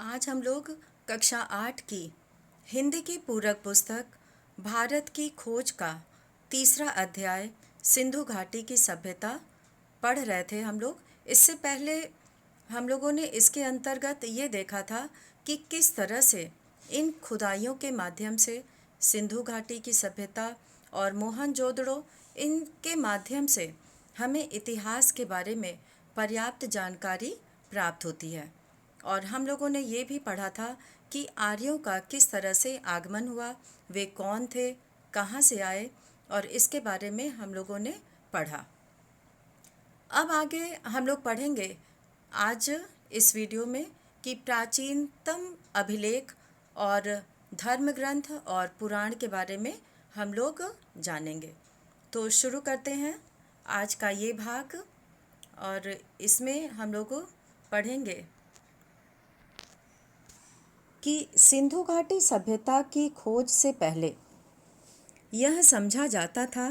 आज हम लोग कक्षा 8 की हिंदी की पूरक पुस्तक भारत की खोज का तीसरा अध्याय सिंधु घाटी की सभ्यता पढ़ रहे थे हम लोग। इससे पहले हम लोगों ने इसके अंतर्गत ये देखा था कि किस तरह से इन खुदाइयों के माध्यम से सिंधु घाटी की सभ्यता और मोहनजोदड़ो इनके माध्यम से हमें इतिहास के बारे में पर्याप्त जानकारी प्राप्त होती है। और हम लोगों ने ये भी पढ़ा था कि आर्यों का किस तरह से आगमन हुआ, वे कौन थे, कहाँ से आए, और इसके बारे में हम लोगों ने पढ़ा। अब आगे हम लोग पढ़ेंगे आज इस वीडियो में कि प्राचीनतम अभिलेख और धर्म ग्रंथ और पुराण के बारे में हम लोग जानेंगे। तो शुरू करते हैं आज का ये भाग, और इसमें हम लोग पढ़ेंगे कि सिंधु घाटी सभ्यता की खोज से पहले यह समझा जाता था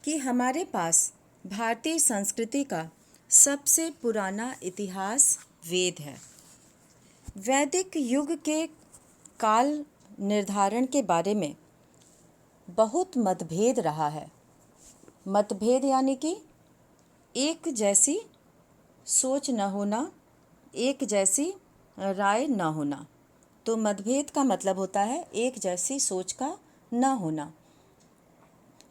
कि हमारे पास भारतीय संस्कृति का सबसे पुराना इतिहास वेद है। वैदिक युग के काल निर्धारण के बारे में बहुत मतभेद रहा है। मतभेद यानी कि एक जैसी सोच न होना, एक जैसी राय न होना। तो मतभेद का मतलब होता है एक जैसी सोच का न होना।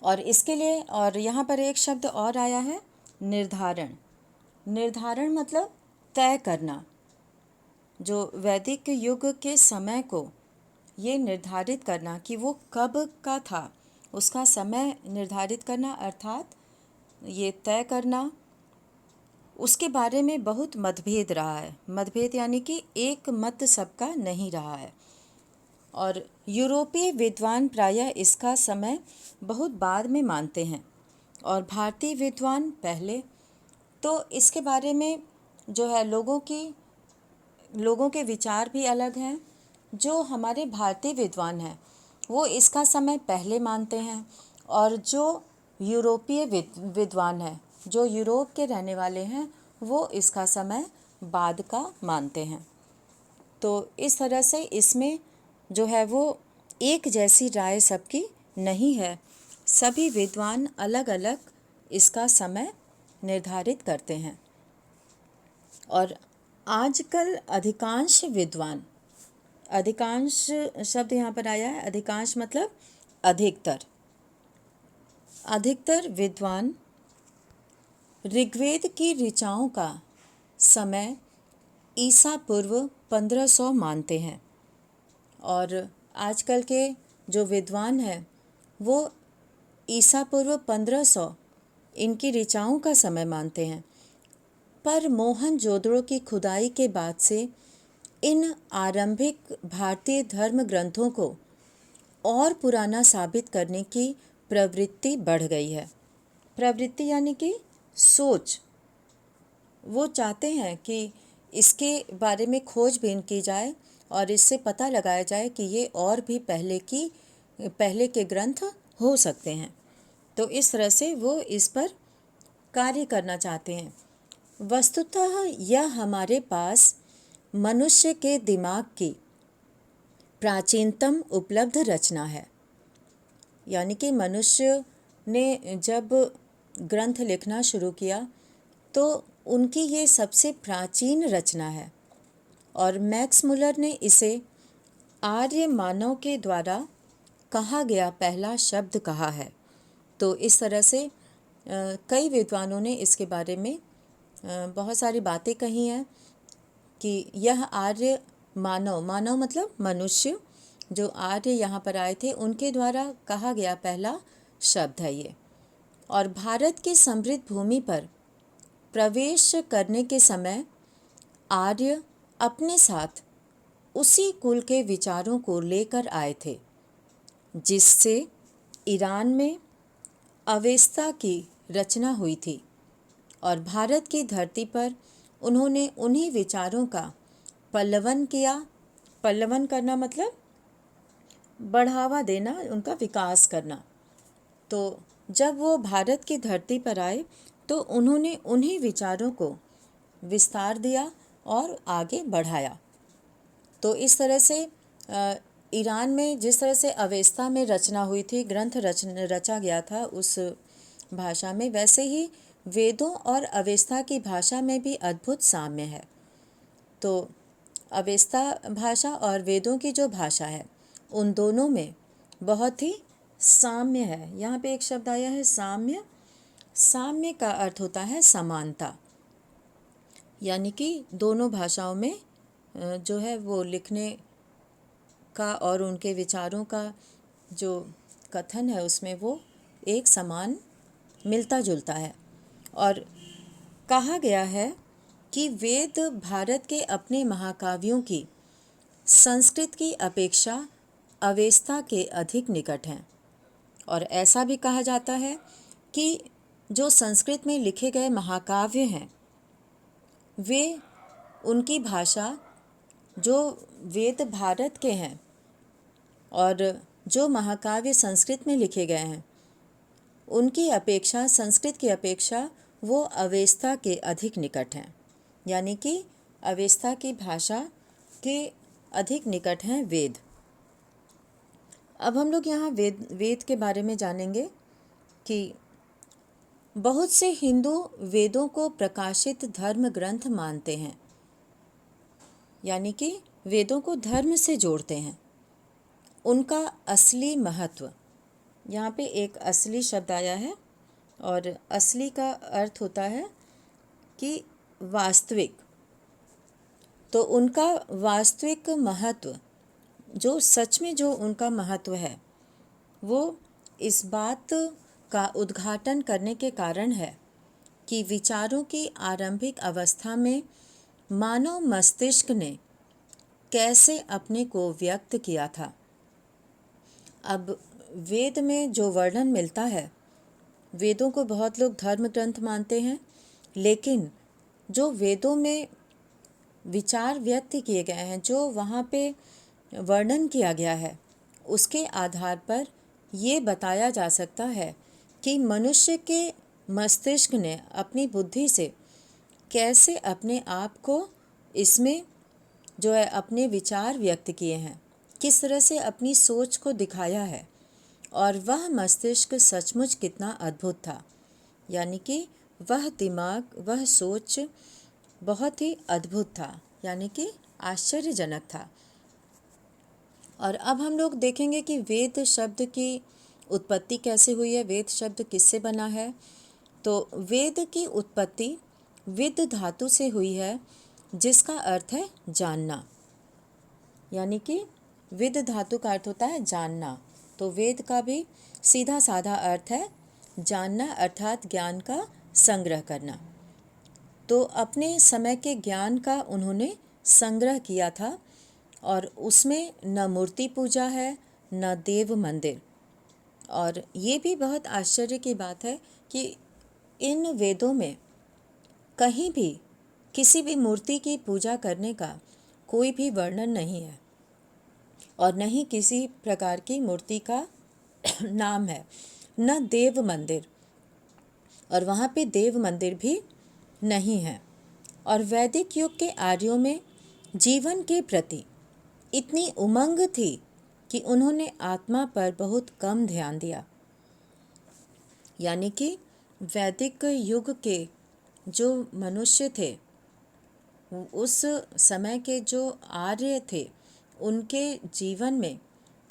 और इसके लिए और यहाँ पर एक शब्द और आया है, निर्धारण। निर्धारण मतलब तय करना। जो वैदिक युग के समय को ये निर्धारित करना कि वो कब का था, उसका समय निर्धारित करना, अर्थात ये तय करना, उसके बारे में बहुत मतभेद रहा है। मतभेद यानी कि एक मत सबका नहीं रहा है। और यूरोपीय विद्वान प्रायः इसका समय बहुत बाद में मानते हैं और भारतीय विद्वान पहले। तो इसके बारे में जो है लोगों के विचार भी अलग हैं। जो हमारे भारतीय विद्वान हैं वो इसका समय पहले मानते हैं, और जो यूरोपीय विद्वान हैं, जो यूरोप के रहने वाले हैं, वो इसका समय बाद का मानते हैं। तो इस तरह से इसमें जो है वो एक जैसी राय सबकी नहीं है। सभी विद्वान अलग अलग इसका समय निर्धारित करते हैं। और आजकल अधिकांश विद्वान, अधिकांश शब्द यहाँ पर आया है, अधिकांश मतलब अधिकतर विद्वान ऋग्वेद की ऋचाओं का समय ईसा पूर्व 1500 मानते हैं, और आजकल के जो विद्वान हैं वो ईसा पूर्व 1500 इनकी ऋचाओं का समय मानते हैं। पर मोहनजोदड़ो की खुदाई के बाद से इन आरंभिक भारतीय धर्म ग्रंथों को और पुराना साबित करने की प्रवृत्ति बढ़ गई है। प्रवृत्ति यानी कि सोच। वो चाहते हैं कि इसके बारे में खोजबीन की जाए और इससे पता लगाया जाए कि ये और भी पहले के ग्रंथ हो सकते हैं। तो इस तरह से वो इस पर कार्य करना चाहते हैं। वस्तुतः यह हमारे पास मनुष्य के दिमाग की प्राचीनतम उपलब्ध रचना है। यानी कि मनुष्य ने जब ग्रंथ लिखना शुरू किया तो उनकी ये सबसे प्राचीन रचना है, और मैक्स मुलर ने इसे आर्य मानव के द्वारा कहा गया पहला शब्द कहा है। तो इस तरह से कई विद्वानों ने इसके बारे में बहुत सारी बातें कही हैं कि यह आर्य मानव मतलब मनुष्य, जो आर्य यहाँ पर आए थे उनके द्वारा कहा गया पहला शब्द है ये। और भारत की समृद्ध भूमि पर प्रवेश करने के समय आर्य अपने साथ उसी कुल के विचारों को लेकर आए थे जिससे ईरान में अवेस्ता की रचना हुई थी, और भारत की धरती पर उन्होंने उन्हीं विचारों का पल्लवन किया। पल्लवन करना मतलब बढ़ावा देना, उनका विकास करना। तो जब वो भारत की धरती पर आए तो उन्होंने उन्हीं विचारों को विस्तार दिया और आगे बढ़ाया। तो इस तरह से ईरान में जिस तरह से अवेस्ता में रचना हुई थी, ग्रंथ रचा गया था उस भाषा में, वैसे ही वेदों और अवेस्ता की भाषा में भी अद्भुत साम्य है। तो अवेस्ता भाषा और वेदों की जो भाषा है उन दोनों में बहुत ही साम्य है। यहाँ पे एक शब्द आया है साम्य। साम्य का अर्थ होता है समानता, यानी कि दोनों भाषाओं में जो है वो लिखने का और उनके विचारों का जो कथन है उसमें वो एक समान मिलता जुलता है। और कहा गया है कि वेद भारत के अपने महाकाव्यों की संस्कृत की अपेक्षा अवेस्ता के अधिक निकट हैं। और ऐसा भी कहा जाता है कि जो संस्कृत में लिखे गए महाकाव्य हैं वे उनकी भाषा, जो वेद भारत के हैं और जो महाकाव्य संस्कृत में लिखे गए हैं उनकी अपेक्षा, संस्कृत की अपेक्षा वो अवेस्ता के अधिक निकट हैं, यानी कि अवेस्ता की भाषा के अधिक निकट हैं वेद। अब हम लोग यहाँ वेद के बारे में जानेंगे कि बहुत से हिंदू वेदों को प्रकाशित धर्म ग्रंथ मानते हैं, यानी कि वेदों को धर्म से जोड़ते हैं। उनका असली महत्व, यहाँ पे एक असली शब्द आया है और असली का अर्थ होता है कि वास्तविक। तो उनका वास्तविक महत्व, जो सच में जो उनका महत्व है, वो इस बात का उद्घाटन करने के कारण है कि विचारों की आरंभिक अवस्था में मानव मस्तिष्क ने कैसे अपने को व्यक्त किया था। अब वेद में जो वर्णन मिलता है, वेदों को बहुत लोग धर्म ग्रंथ मानते हैं, लेकिन जो वेदों में विचार व्यक्त किए गए हैं, जो वहाँ पे वर्णन किया गया है, उसके आधार पर ये बताया जा सकता है कि मनुष्य के मस्तिष्क ने अपनी बुद्धि से कैसे अपने आप को इसमें जो है अपने विचार व्यक्त किए हैं, किस तरह से अपनी सोच को दिखाया है। और वह मस्तिष्क सचमुच कितना अद्भुत था, यानी कि वह दिमाग, वह सोच बहुत ही अद्भुत था, यानी कि आश्चर्यजनक था। और अब हम लोग देखेंगे कि वेद शब्द की उत्पत्ति कैसे हुई है, वेद शब्द किससे बना है। तो वेद की उत्पत्ति विद धातु से हुई है, जिसका अर्थ है जानना, यानी कि विद धातु का अर्थ होता है जानना। तो वेद का भी सीधा साधा अर्थ है जानना, अर्थात ज्ञान का संग्रह करना। तो अपने समय के ज्ञान का उन्होंने संग्रह किया था और उसमें न मूर्ति पूजा है न देव मंदिर। और ये भी बहुत आश्चर्य की बात है कि इन वेदों में कहीं भी किसी भी मूर्ति की पूजा करने का कोई भी वर्णन नहीं है और न ही किसी प्रकार की मूर्ति का नाम है, न देव मंदिर, और वहाँ पे देव मंदिर भी नहीं है। और वैदिक युग के आर्यों में जीवन के प्रति इतनी उमंग थी कि उन्होंने आत्मा पर बहुत कम ध्यान दिया, यानी कि वैदिक युग के जो मनुष्य थे, उस समय के जो आर्य थे, उनके जीवन में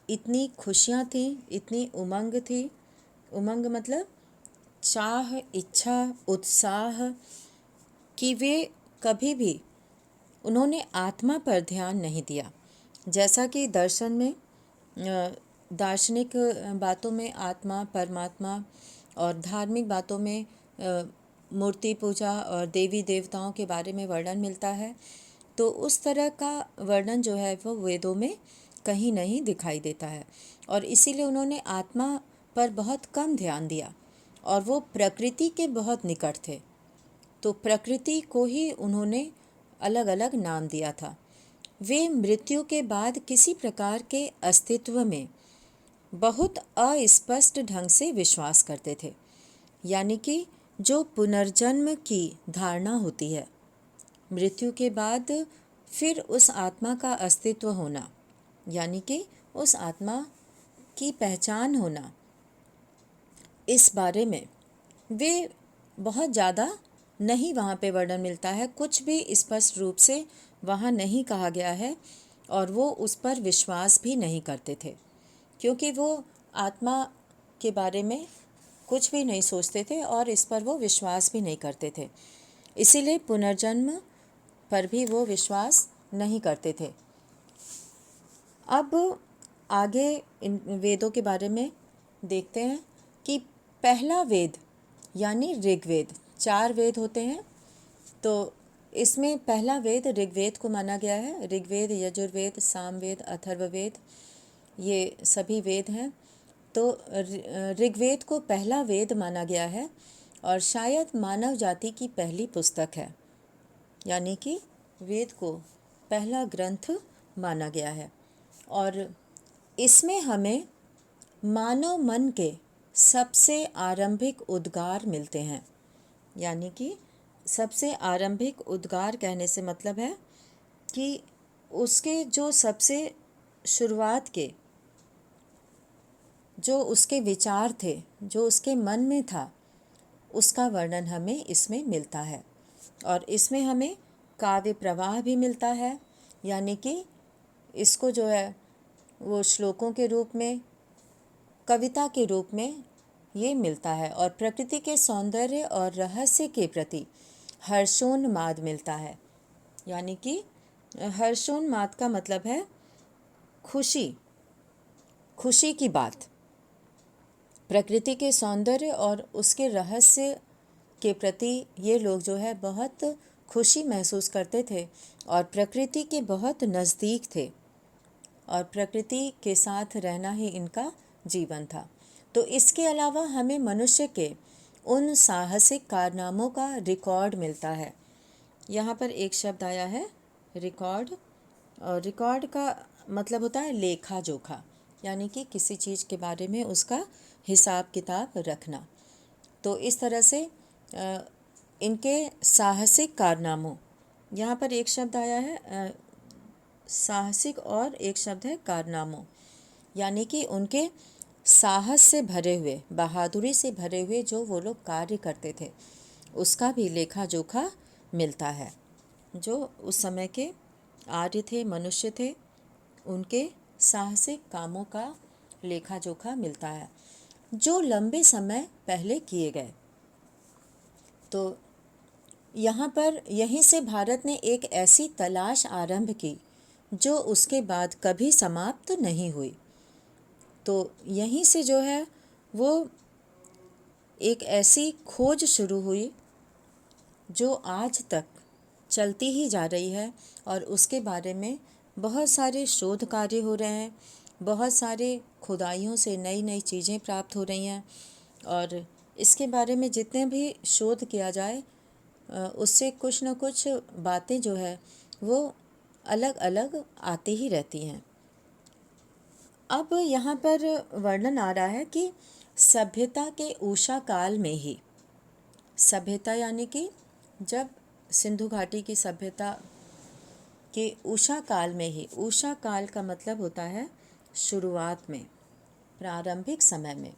इतनी खुशियाँ थीं, इतनी उमंग थी। उमंग मतलब चाह, इच्छा, उत्साह, कि वे कभी भी उन्होंने आत्मा पर ध्यान नहीं दिया। जैसा कि दर्शन में, दार्शनिक बातों में आत्मा, परमात्मा, और धार्मिक बातों में मूर्ति पूजा और देवी देवताओं के बारे में वर्णन मिलता है, तो उस तरह का वर्णन जो है वो वेदों में कहीं नहीं दिखाई देता है। और इसीलिए उन्होंने आत्मा पर बहुत कम ध्यान दिया और वो प्रकृति के बहुत निकट थे। तो प्रकृति को ही उन्होंने अलग अलग नाम दिया था। वे मृत्यु के बाद किसी प्रकार के अस्तित्व में बहुत अस्पष्ट ढंग से विश्वास करते थे, यानी कि जो पुनर्जन्म की धारणा होती है, मृत्यु के बाद फिर उस आत्मा का अस्तित्व होना, यानी कि उस आत्मा की पहचान होना, इस बारे में वे बहुत ज़्यादा नहीं वहाँ पे वर्णन मिलता है, कुछ भी स्पष्ट रूप से वहाँ नहीं कहा गया है और वो उस पर विश्वास भी नहीं करते थे, क्योंकि वो आत्मा के बारे में कुछ भी नहीं सोचते थे और इस पर वो विश्वास भी नहीं करते थे। इसीलिए पुनर्जन्म पर भी वो विश्वास नहीं करते थे। अब आगे इन वेदों के बारे में देखते हैं कि पहला वेद यानी ऋग्वेद, 4 वेद होते हैं, तो इसमें पहला वेद ऋग्वेद को माना गया है। ऋग्वेद, यजुर्वेद, सामवेद, अथर्ववेद, ये सभी वेद हैं। तो ऋग्वेद को पहला वेद माना गया है और शायद मानव जाति की पहली पुस्तक है, यानी कि वेद को पहला ग्रंथ माना गया है। और इसमें हमें मानव मन के सबसे आरंभिक उद्गार मिलते हैं, यानी कि सबसे आरंभिक उद्गार कहने से मतलब है कि उसके जो सबसे शुरुआत के जो उसके विचार थे, जो उसके मन में था, उसका वर्णन हमें इसमें मिलता है। और इसमें हमें काव्य प्रवाह भी मिलता है, यानी कि इसको जो है वो श्लोकों के रूप में, कविता के रूप में ये मिलता है। और प्रकृति के सौंदर्य और रहस्य के प्रति हर्षोन्माद मिलता है, यानी कि हर्षोन्माद का मतलब है खुशी, खुशी की बात। प्रकृति के सौंदर्य और उसके रहस्य के प्रति ये लोग जो है बहुत खुशी महसूस करते थे और प्रकृति के बहुत नज़दीक थे और प्रकृति के साथ रहना ही इनका जीवन था। तो इसके अलावा हमें मनुष्य के उन साहसिक कारनामों का रिकॉर्ड मिलता है। यहाँ पर एक शब्द आया है रिकॉर्ड, और रिकॉर्ड का मतलब होता है लेखा जोखा, यानी कि किसी चीज़ के बारे में उसका हिसाब किताब रखना। तो इस तरह से इनके साहसिक कारनामों, यहाँ पर एक शब्द आया है साहसिक और एक शब्द है कारनामों, यानी कि उनके साहस से भरे हुए, बहादुरी से भरे हुए जो वो लोग कार्य करते थे, उसका भी लेखा जोखा मिलता है। जो उस समय के आर्य थे, मनुष्य थे, उनके साहसिक कामों का लेखा जोखा मिलता है, जो लंबे समय पहले किए गए। तो यहाँ पर यहीं से भारत ने एक ऐसी तलाश आरंभ की जो उसके बाद कभी समाप्त नहीं हुई। तो यहीं से जो है वो एक ऐसी खोज शुरू हुई जो आज तक चलती ही जा रही है और उसके बारे में बहुत सारे शोध कार्य हो रहे हैं, बहुत सारे खुदाइयों से नई नई चीज़ें प्राप्त हो रही हैं और इसके बारे में जितने भी शोध किया जाए उससे कुछ न कुछ बातें जो है वो अलग अलग आती ही रहती हैं। अब यहाँ पर वर्णन आ रहा है कि सभ्यता के उषा काल में ही, सभ्यता यानी कि जब सिंधु घाटी की सभ्यता के उषा काल में ही, उषा काल का मतलब होता है शुरुआत में, प्रारंभिक समय में।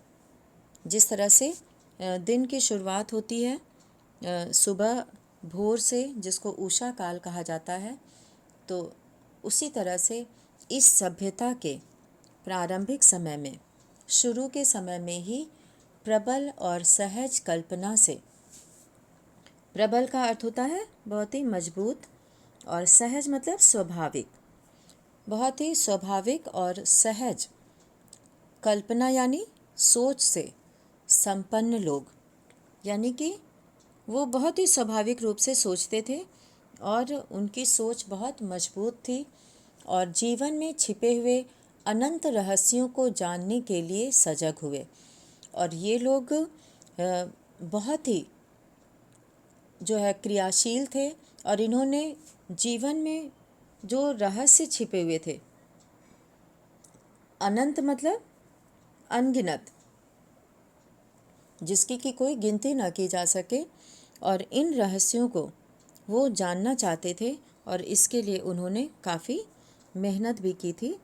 जिस तरह से दिन की शुरुआत होती है सुबह भोर से, जिसको उषा काल कहा जाता है, तो उसी तरह से इस सभ्यता के प्रारंभिक समय में, शुरू के समय में ही प्रबल और सहज कल्पना से, प्रबल का अर्थ होता है बहुत ही मजबूत और सहज मतलब स्वाभाविक, बहुत ही स्वाभाविक और सहज कल्पना यानी सोच से संपन्न लोग, यानी कि वो बहुत ही स्वाभाविक रूप से सोचते थे और उनकी सोच बहुत मजबूत थी और जीवन में छिपे हुए अनंत रहस्यों को जानने के लिए सजग हुए। और ये लोग बहुत ही जो है क्रियाशील थे और इन्होंने जीवन में जो रहस्य छिपे हुए थे, अनंत मतलब अनगिनत, जिसकी कि कोई गिनती ना की जा सके, और इन रहस्यों को वो जानना चाहते थे और इसके लिए उन्होंने काफ़ी मेहनत भी की थी।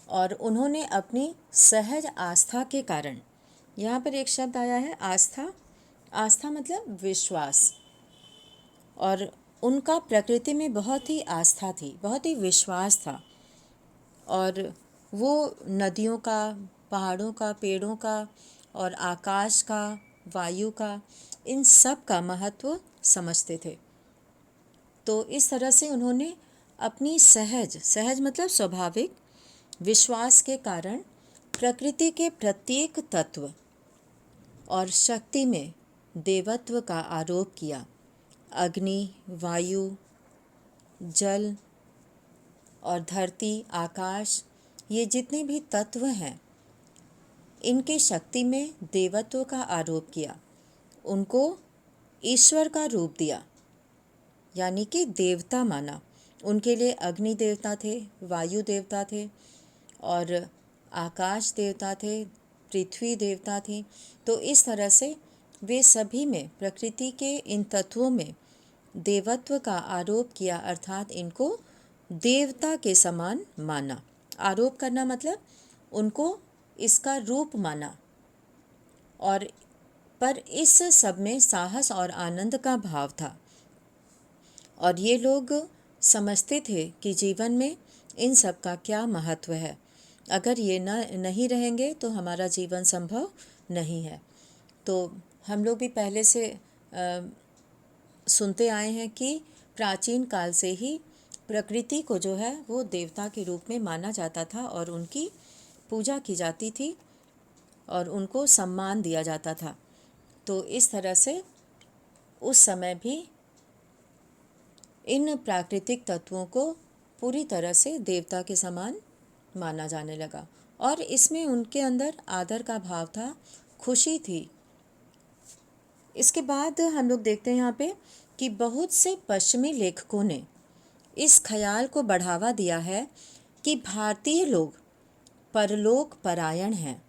और उन्होंने अपनी सहज आस्था के कारण, यहाँ पर एक शब्द आया है आस्था। आस्था मतलब विश्वास। और उनका प्रकृति में बहुत ही आस्था थी, बहुत ही विश्वास था। और वो नदियों का, पहाड़ों का, पेड़ों का और आकाश का, वायु का, इन सब का महत्व समझते थे। तो इस तरह से उन्होंने अपनी सहज सहज मतलब स्वाभाविक विश्वास के कारण प्रकृति के प्रत्येक तत्व और शक्ति में देवत्व का आरोप किया। अग्नि, वायु, जल और धरती, आकाश, ये जितने भी तत्व हैं, इनके शक्ति में देवत्व का आरोप किया। उनको ईश्वर का रूप दिया, यानी कि देवता माना। उनके लिए अग्नि देवता थे, वायु देवता थे और आकाश देवता थे, पृथ्वी देवता थी। तो इस तरह से वे सभी में, प्रकृति के इन तत्वों में देवत्व का आरोप किया, अर्थात इनको देवता के समान माना। आरोप करना मतलब उनको इसका रूप माना। और पर इस सब में साहस और आनंद का भाव था। और ये लोग समझते थे कि जीवन में इन सब का क्या महत्व है। अगर ये नहीं रहेंगे तो हमारा जीवन संभव नहीं है। तो हम लोग भी पहले से सुनते आए हैं कि प्राचीन काल से ही प्रकृति को जो है वो देवता के रूप में माना जाता था और उनकी पूजा की जाती थी और उनको सम्मान दिया जाता था। तो इस तरह से उस समय भी इन प्राकृतिक तत्वों को पूरी तरह से देवता के समान माना जाने लगा और इसमें उनके अंदर आदर का भाव था, खुशी थी। इसके बाद हम लोग देखते हैं यहाँ पे कि बहुत से पश्चिमी लेखकों ने इस ख्याल को बढ़ावा दिया है कि भारतीय लोग परलोक परायण हैं।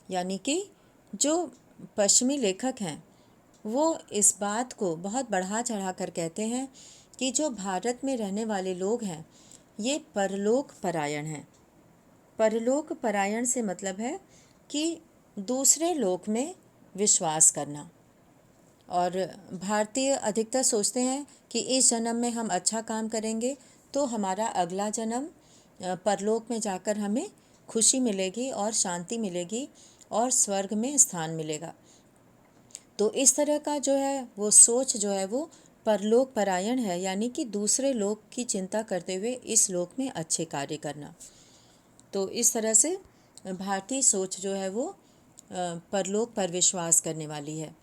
यानी कि जो पश्चिमी लेखक हैं वो इस बात को बहुत बढ़ा चढ़ा कर कहते हैं कि जो भारत में रहने वाले लोग हैं ये परलोक परायण हैं। परलोक परायण से मतलब है कि दूसरे लोक में विश्वास करना। और भारतीय अधिकतर सोचते हैं कि इस जन्म में हम अच्छा काम करेंगे तो हमारा अगला जन्म परलोक में जाकर हमें खुशी मिलेगी और शांति मिलेगी और स्वर्ग में स्थान मिलेगा। तो इस तरह का जो है वो सोच जो है वो परलोक परायण है, यानी कि दूसरे लोक की चिंता करते हुए इस लोक में अच्छे कार्य करना। तो इस तरह से भारतीय सोच जो है वो परलोक पर विश्वास करने वाली है।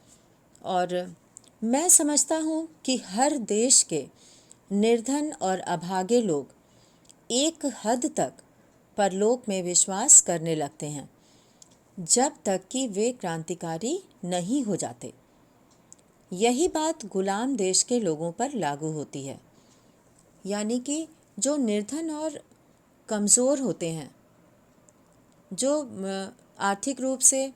और मैं समझता हूँ कि हर देश के निर्धन और अभागे लोग एक हद तक परलोक में विश्वास करने लगते हैं जब तक कि वे क्रांतिकारी नहीं हो जाते। यही बात गुलाम देश के लोगों पर लागू होती है। यानी कि जो निर्धन और कमज़ोर होते हैं, जो आर्थिक रूप से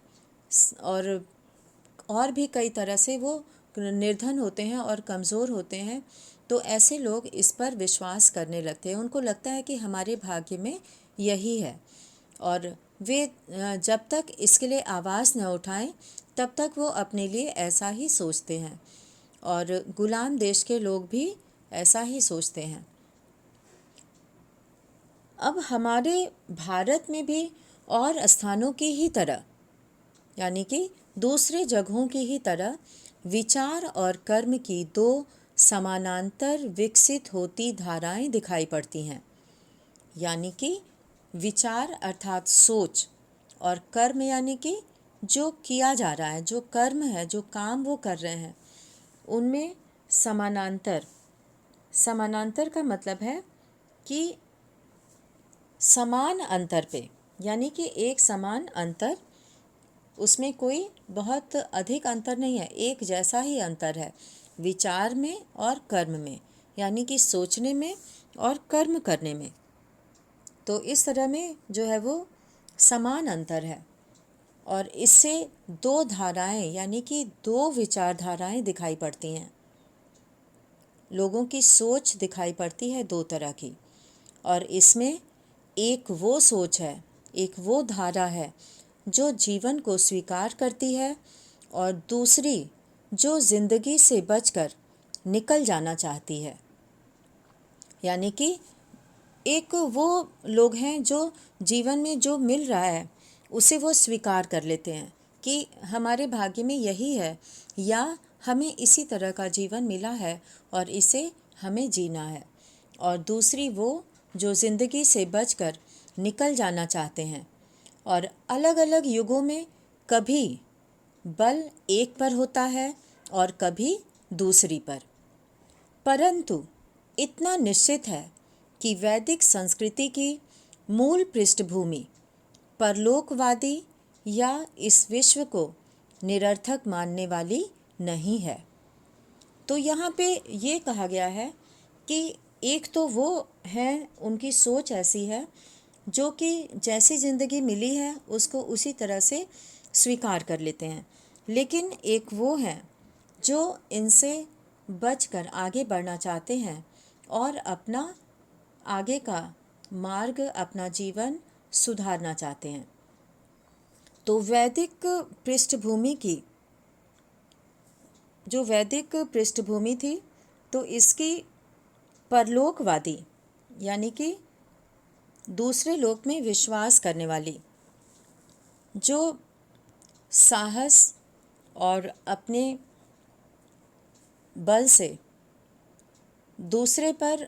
और भी कई तरह से वो निर्धन होते हैं और कमज़ोर होते हैं, तो ऐसे लोग इस पर विश्वास करने लगते हैं। उनको लगता है कि हमारे भाग्य में यही है और वे जब तक इसके लिए आवाज़ न उठाएं तब तक वो अपने लिए ऐसा ही सोचते हैं। और गुलाम देश के लोग भी ऐसा ही सोचते हैं। अब हमारे भारत में भी और स्थानों की ही तरह, यानी कि दूसरे जगहों की ही तरह, विचार और कर्म की दो समानांतर विकसित होती धाराएं दिखाई पड़ती हैं। यानी कि विचार अर्थात सोच और कर्म यानी कि जो किया जा रहा है, जो कर्म है, जो काम वो कर रहे हैं, उनमें समानांतर का मतलब है कि समान अंतर पे, यानी कि एक समान अंतर, उसमें कोई बहुत अधिक अंतर नहीं है, एक जैसा ही अंतर है विचार में और कर्म में, यानी कि सोचने में और कर्म करने में। तो इस तरह में जो है वो समान अंतर है और इससे दो धाराएं यानी कि दो विचारधाराएं दिखाई पड़ती हैं। लोगों की सोच दिखाई पड़ती है दो तरह की, और इसमें एक वो सोच है, एक वो धारा है जो जीवन को स्वीकार करती है, और दूसरी जो जिंदगी से बचकर निकल जाना चाहती है। यानी कि एक वो लोग हैं जो जीवन में जो मिल रहा है उसे वो स्वीकार कर लेते हैं कि हमारे भाग्य में यही है, या हमें इसी तरह का जीवन मिला है और इसे हमें जीना है। और दूसरी वो जो ज़िंदगी से बचकर निकल जाना चाहते हैं। और अलग अलग युगों में कभी बल एक पर होता है और कभी दूसरी पर, परंतु इतना निश्चित है कि वैदिक संस्कृति की मूल पृष्ठभूमि परलोकवादी या इस विश्व को निरर्थक मानने वाली नहीं है। तो यहाँ पे ये कहा गया है कि एक तो वो है, उनकी सोच ऐसी है जो कि जैसी ज़िंदगी मिली है उसको उसी तरह से स्वीकार कर लेते हैं, लेकिन एक वो है जो इनसे बचकर आगे बढ़ना चाहते हैं और अपना आगे का मार्ग, अपना जीवन सुधारना चाहते हैं। तो वैदिक पृष्ठभूमि थी, तो इसकी परलोकवादी यानी कि दूसरे लोक में विश्वास करने वाली, जो साहस और अपने बल से दूसरे पर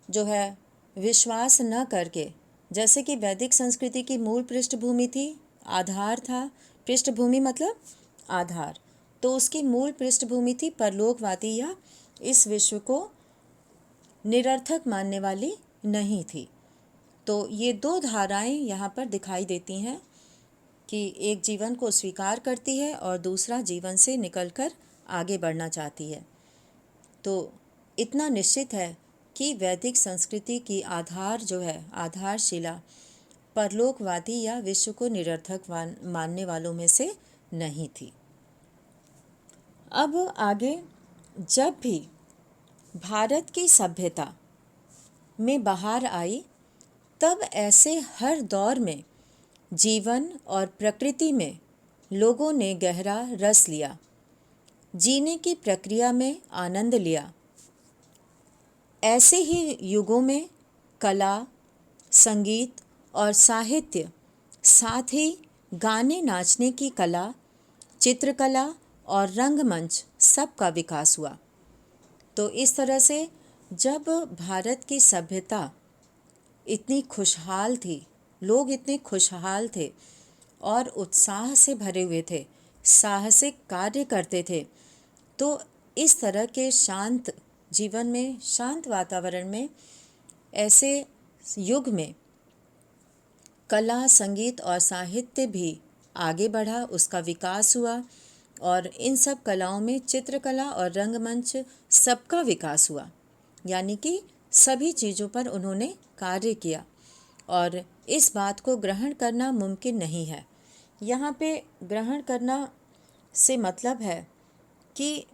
जो है विश्वास न करके, जैसे कि वैदिक संस्कृति की मूल पृष्ठभूमि थी, आधार था, पृष्ठभूमि मतलब आधार, तो उसकी मूल पृष्ठभूमि थी परलोकवादी या इस विश्व को निरर्थक मानने वाली नहीं थी। तो ये दो धाराएं यहाँ पर दिखाई देती हैं कि एक जीवन को स्वीकार करती है और दूसरा जीवन से निकलकर आगे बढ़ना चाहती है। तो इतना निश्चित है कि वैदिक संस्कृति की आधार जो है, आधारशिला परलोकवादी या विश्व को निरर्थक मानने वालों में से नहीं थी। अब आगे, जब भी भारत की सभ्यता में बहार आई, तब ऐसे हर दौर में जीवन और प्रकृति में लोगों ने गहरा रस लिया, जीने की प्रक्रिया में आनंद लिया। ऐसे ही युगों में कला, संगीत और साहित्य, साथ ही गाने नाचने की कला, चित्रकला और रंगमंच, सबका विकास हुआ। तो इस तरह से जब भारत की सभ्यता इतनी खुशहाल थी, लोग इतने खुशहाल थे और उत्साह से भरे हुए थे, साहसिक कार्य करते थे, तो इस तरह के शांत जीवन में, शांत वातावरण में, ऐसे युग में कला, संगीत और साहित्य भी आगे बढ़ा, उसका विकास हुआ। और इन सब कलाओं में चित्रकला और रंगमंच, सबका विकास हुआ। यानी कि सभी चीज़ों पर उन्होंने कार्य किया, और इस बात को ग्रहण करना मुमकिन नहीं है। यहाँ पे ग्रहण करना से मतलब है कि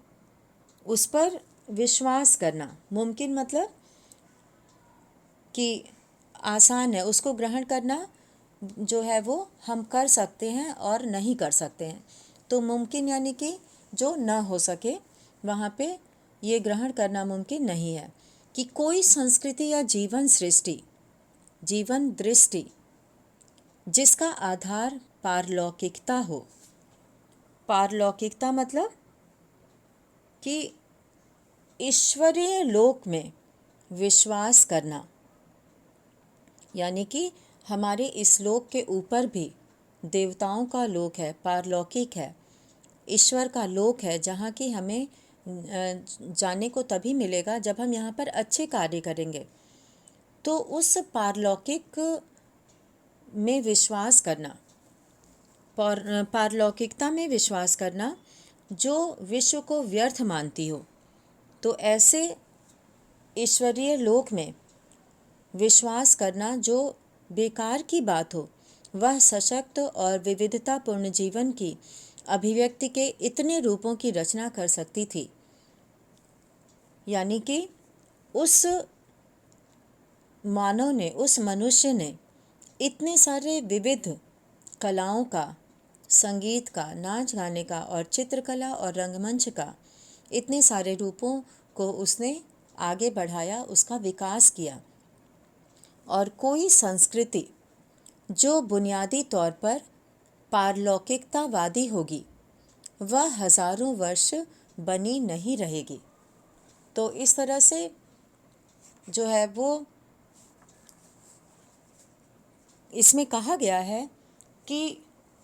उस पर विश्वास करना। मुमकिन मतलब कि आसान है, उसको ग्रहण करना जो है वो हम कर सकते हैं और नहीं कर सकते हैं। तो मुमकिन यानी कि जो न हो सके, वहाँ पे ये ग्रहण करना मुमकिन नहीं है कि कोई संस्कृति या जीवन सृष्टि, जीवन दृष्टि जिसका आधार पारलौकिकता हो। पारलौकिकता मतलब कि ईश्वरीय लोक में विश्वास करना, यानी कि हमारे इस लोक के ऊपर भी देवताओं का लोक है, पारलौकिक है, ईश्वर का लोक है, जहाँ की हमें जाने को तभी मिलेगा जब हम यहाँ पर अच्छे कार्य करेंगे। तो उस पारलौकिक में विश्वास करना, पारलौकिकता में विश्वास करना जो विश्व को व्यर्थ मानती हो, तो ऐसे ईश्वरीय लोक में विश्वास करना जो बेकार की बात हो, वह सशक्त और विविधतापूर्ण जीवन की अभिव्यक्ति के इतने रूपों की रचना कर सकती थी। यानी कि उस मानव ने, उस मनुष्य ने इतने सारे विविध कलाओं का, संगीत का, नाच गाने का और चित्रकला और रंगमंच का, इतने सारे रूपों को उसने आगे बढ़ाया, उसका विकास किया। और कोई संस्कृति जो बुनियादी तौर पर पारलौकिकतावादी होगी वह हजारों वर्ष बनी नहीं रहेगी। तो इस तरह से जो है वो इसमें कहा गया है कि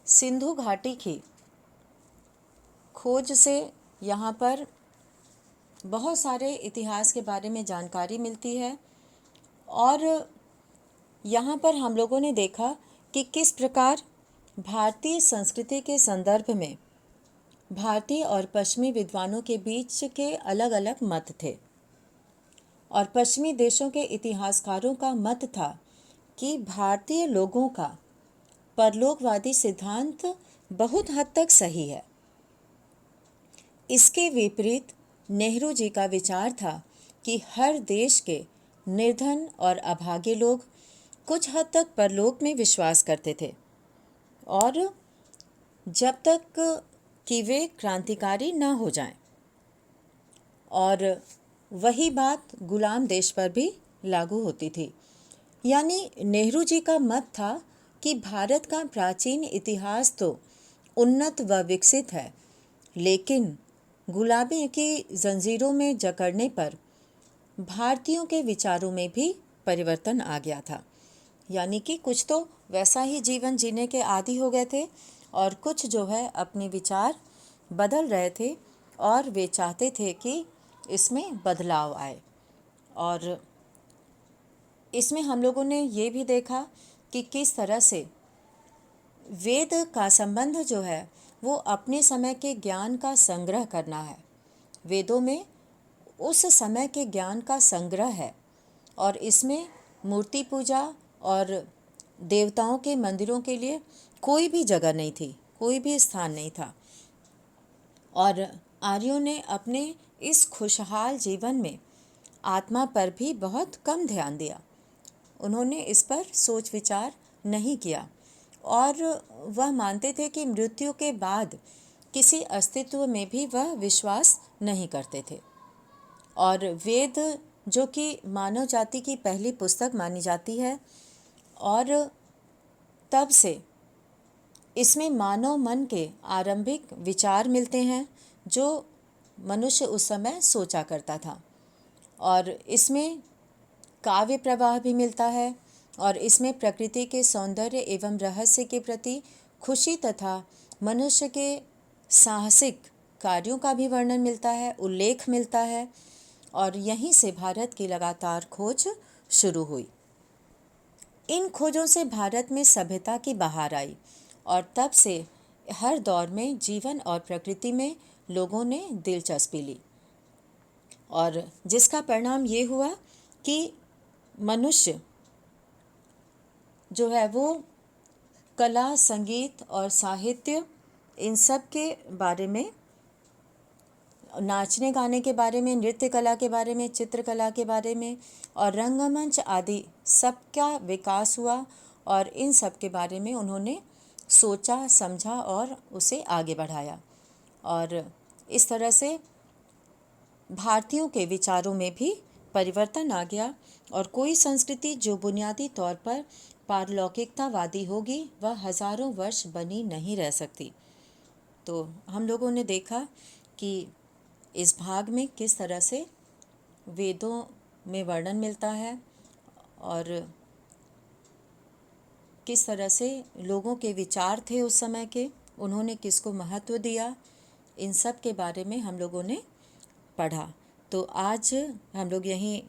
सिंधु घाटी की खोज से यहाँ पर बहुत सारे इतिहास के बारे में जानकारी मिलती है। और यहाँ पर हम लोगों ने देखा कि किस प्रकार भारतीय संस्कृति के संदर्भ में भारतीय और पश्चिमी विद्वानों के बीच के अलग अलग मत थे। और पश्चिमी देशों के इतिहासकारों का मत था कि भारतीय लोगों का परलोकवादी सिद्धांत बहुत हद तक सही है। इसके विपरीत नेहरू जी का विचार था कि हर देश के निर्धन और अभागे लोग कुछ हद तक परलोक में विश्वास करते थे, और जब तक कि वे क्रांतिकारी न हो जाएं। और वही बात गुलाम देश पर भी लागू होती थी। यानी नेहरू जी का मत था कि भारत का प्राचीन इतिहास तो उन्नत व विकसित है, लेकिन गुलामी की जंजीरों में जकड़ने पर भारतीयों के विचारों में भी परिवर्तन आ गया था। यानी कि कुछ तो वैसा ही जीवन जीने के आदी हो गए थे, और कुछ जो है अपने विचार बदल रहे थे, और वे चाहते थे कि इसमें बदलाव आए। और इसमें हम लोगों ने ये भी देखा कि किस तरह से वेद का संबंध जो है वो अपने समय के ज्ञान का संग्रह करना है। वेदों में उस समय के ज्ञान का संग्रह है, और इसमें मूर्ति पूजा और देवताओं के मंदिरों के लिए कोई भी जगह नहीं थी, कोई भी स्थान नहीं था। और आर्यों ने अपने इस खुशहाल जीवन में आत्मा पर भी बहुत कम ध्यान दिया। उन्होंने इस पर सोच विचार नहीं किया, और वह मानते थे कि मृत्यु के बाद किसी अस्तित्व में भी वह विश्वास नहीं करते थे। और वेद जो कि मानव जाति की पहली पुस्तक मानी जाती है, और तब से इसमें मानव मन के आरंभिक विचार मिलते हैं जो मनुष्य उस समय सोचा करता था। और इसमें काव्य प्रवाह भी मिलता है, और इसमें प्रकृति के सौंदर्य एवं रहस्य के प्रति खुशी तथा मनुष्य के साहसिक कार्यों का भी वर्णन मिलता है, उल्लेख मिलता है। और यहीं से भारत की लगातार खोज शुरू हुई। इन खोजों से भारत में सभ्यता की बहार आई, और तब से हर दौर में जीवन और प्रकृति में लोगों ने दिलचस्पी ली, और जिसका परिणाम ये हुआ कि मनुष्य जो है वो कला, संगीत और साहित्य, इन सब के बारे में, नाचने गाने के बारे में, नृत्य कला के बारे में, चित्रकला के बारे में और रंगमंच आदि सब का विकास हुआ। और इन सब के बारे में उन्होंने सोचा, समझा और उसे आगे बढ़ाया। और इस तरह से भारतीयों के विचारों में भी परिवर्तन आ गया, और कोई संस्कृति जो बुनियादी तौर पर पारलौकिकतावादी होगी वह हजारों वर्ष बनी नहीं रह सकती। तो हम लोगों ने देखा कि इस भाग में किस तरह से वेदों में वर्णन मिलता है, और किस तरह से लोगों के विचार थे उस समय के, उन्होंने किसको महत्व दिया, इन सब के बारे में हम लोगों ने पढ़ा। तो आज हम लोग यहीं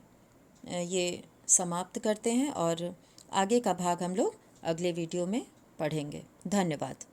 ये समाप्त करते हैं, और आगे का भाग हम लोग अगले वीडियो में पढ़ेंगे। धन्यवाद।